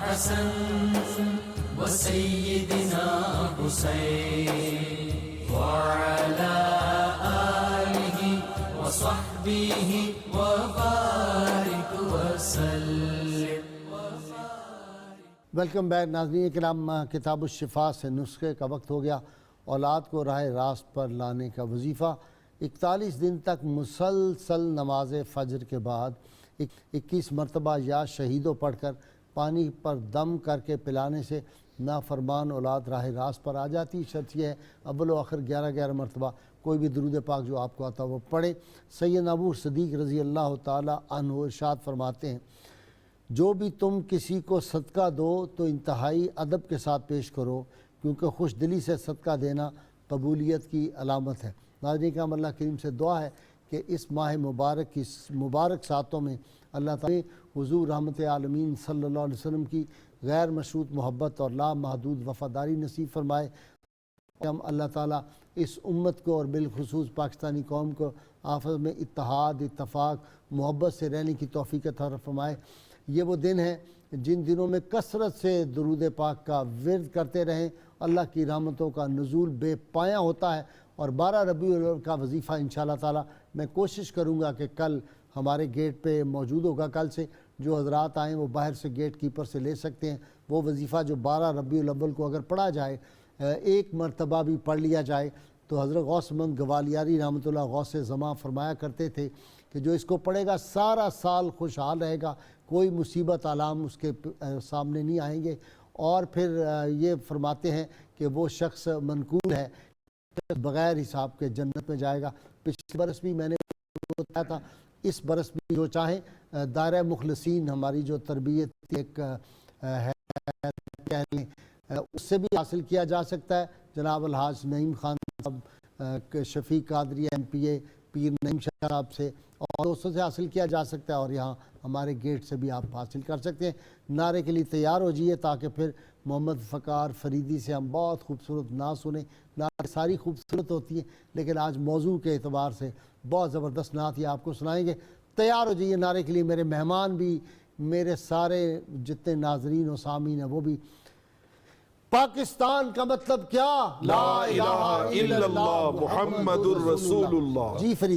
حسن وسيدنا حسين وعلى آله وصحبه وبارك وسلم. ویلکم بیک ناظرین کرام. کتاب الشفا سے نسخے کا وقت ہو گیا. اولاد کو راہ راست پر لانے کا وظیفہ 41 دن تک مسلسل نماز فجر کے بعد 21 مرتبہ یا شہیدوں پڑھ کر پانی پر دم کر کے پلانے سے نافرمان اولاد راہ راست پر آ جاتی. شرط یہ ہے اول و آخر 11 مرتبہ کوئی بھی درود پاک جو آپ کو آتا وہ پڑھے. سیدنا ابو صدیق رضی اللہ تعالی عنہ ارشاد فرماتے ہیں جو بھی تم کسی کو صدقہ دو تو انتہائی ادب کے ساتھ پیش کرو کیونکہ خوش دلی سے صدقہ دینا قبولیت کی علامت ہے. ناظرین کرام، اللہ کریم سے دعا ہے کہ اس ماہ مبارک کی مبارک ساتوں میں اللہ تعالی حضور رحمت عالمین صلی اللہ علیہ وسلم کی غیر مشروط محبت اور لامحدود وفاداری نصیب فرمائے. ہم اللہ تعالیٰ اس امت کو اور بالخصوص پاکستانی قوم کو آپس میں اتحاد، اتفاق، محبت سے رہنے کی توفیق عطا فرمائے. یہ وہ دن ہیں جن دنوں میں کثرت سے درود پاک کا ورد کرتے رہیں. اللہ کی رحمتوں کا نزول بے پایاں ہوتا ہے. اور 12 ربیع الاول کا وظیفہ انشاءاللہ تعالی میں کوشش کروں گا کہ کل ہمارے گیٹ پہ موجود ہوگا. کل سے جو حضرات آئیں وہ باہر سے گیٹ کیپر سے لے سکتے ہیں. وہ وظیفہ جو 12 ربیع الاول کو اگر پڑھا جائے، ایک مرتبہ بھی پڑھ لیا جائے تو حضرت غوث مند گوالیاری رحمۃ اللہ غوث زماں فرمایا کرتے تھے کہ جو اس کو پڑھے گا سارا سال خوشحال رہے گا، کوئی مصیبت علام اس کے سامنے نہیں آئیں گے. اور پھر یہ فرماتے ہیں کہ وہ شخص منقول ہے بغیر حساب کے جنت میں جائے گا. پچھلے برس بھی میں نے بتایا تھا، اس برس بھی جو چاہیں دائرہ مخلصین ہماری جو تربیت ایک ہے اس سے بھی حاصل کیا جا سکتا ہے. جناب الحاج نعیم خان صاحب، شفیق قادری MPA، پیر نعیم شاہ صاحب سے اور دوستوں سے حاصل کیا جا سکتا ہے. اور یہاں ہمارے گیٹ سے بھی آپ حاصل کر سکتے ہیں. نعرے کے لیے تیار ہو جائیے تاکہ پھر محمد فقار فریدی سے ہم بہت خوبصورت نعت سنیں. نعت ساری خوبصورت ہوتی ہیں لیکن آج موضوع کے اعتبار سے بہت زبردست نعت یہ آپ کو سنائیں گے. تیار ہو جائیے نعرے کے لیے. میرے مہمان بھی، میرے سارے جتنے ناظرین و سامعین ہیں وہ بھی. پاکستان کا مطلب کیا؟ لا الہ الا اللہ محمد الرسول اللہ. جی فرید